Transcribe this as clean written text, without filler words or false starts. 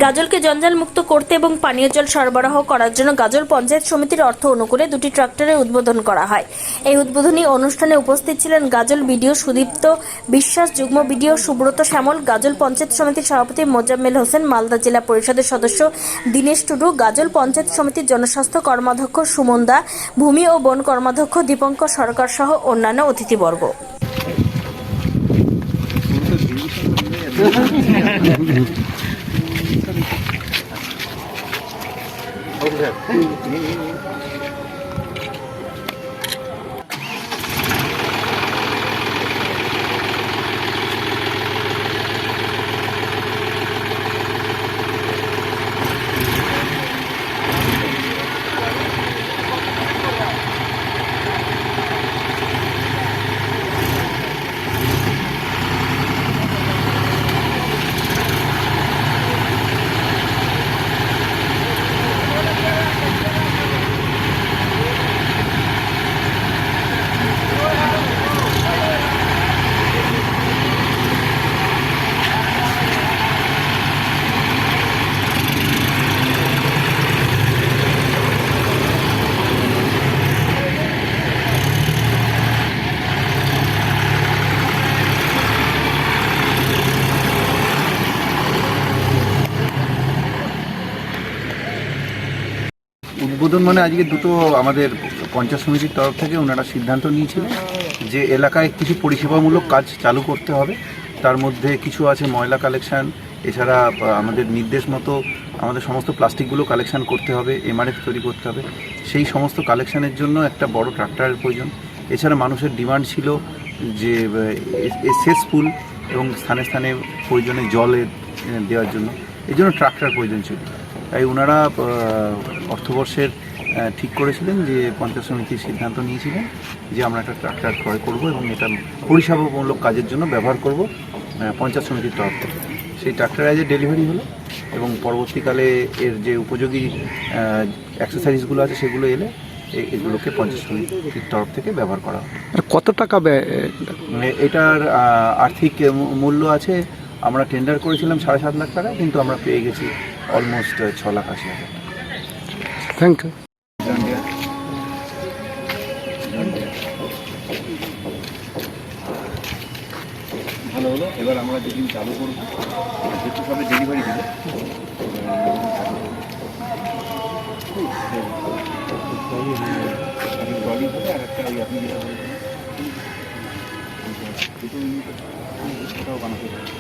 গাজলকে জঞ্জাল মুক্ত করতে এবং পানীয় জল সরবরাহ করার জন্য গাজল পঞ্চায়েত সমিতির অর্থ অনুকূলে দুটি ট্রাক্টরের উদ্বোধন করা হয়। এই উদ্বোধনী অনুষ্ঠানে উপস্থিত ছিলেন গাজল বিডিও সুদীপ্ত বিশ্বাস, যুগ্ম বিডিও সুব্রত শ্যামল, গাজল পঞ্চায়েত সমিতির সভাপতি মোজাম্মেল হোসেন, মালদা জেলা পরিষদের সদস্য দীনেশ টুডু, গাজল পঞ্চায়েত সমিতির জনস্বাস্থ্য কর্মাধ্যক্ষ সুমন দা, ভূমি ও বন কর্মাধ্যক্ষ দীপঙ্কর সরকার সহ অন্যান্য অতিথিবর্গ। উদ্বোধন মানে আজকে দুটো আমাদের পঞ্চায়েত সমিতির তরফ থেকে ওনারা সিদ্ধান্ত নিয়েছিলেন যে এলাকায় কিছু পরিষেবামূলক কাজ চালু করতে হবে। তার মধ্যে কিছু আছে ময়লা কালেকশান, এছাড়া আমাদের নির্দেশ মতো আমাদের সমস্ত প্লাস্টিকগুলো কালেকশান করতে হবে, এমআরএফ তৈরি করতে হবে। সেই সমস্ত কালেকশানের জন্য একটা বড় ট্রাক্টরের প্রয়োজন। এছাড়া মানুষের ডিমান্ড ছিল যে সেচফুল এবং স্থানে স্থানে প্রয়োজনে জল দেওয়ার জন্য, এই জন্য ট্রাক্টর প্রয়োজন ছিল। তাই ওনারা অর্থবর্ষের ঠিক করেছিলেন যে পঞ্চায়েত সমিতির সিদ্ধান্ত নিয়েছিলেন যে আমরা একটা ট্রাক্টর ক্রয় করব এবং এটা পরিষেবামূলক কাজের জন্য ব্যবহার করব পঞ্চায়েত সমিতির তরফ থেকে। সেই ট্রাক্টর আজ ডেলিভারি হলো এবং পরবর্তীকালে এর যে উপযোগী অ্যাক্সেসরিজগুলো আছে সেগুলো এলে এগুলোকে পঞ্চায়েত সমিতির তরফ থেকে ব্যবহার করা হবে। কত টাকা এটার আর্থিক মূল্য আছে, আমরা টেন্ডার করেছিলাম 7.5 লাখ টাকা, কিন্তু আমরা পেয়ে গেছি অলমোস্ট 6,80,000। Thank you. ভালো হলো। এবার আমরা যেদিন চালু করবো যেহেতু সবে ডেলিভারি দিলে ট্রলি হবে আর একটা ওই আপনি যেটা বলেছেন দুটো বানাতে পারেন।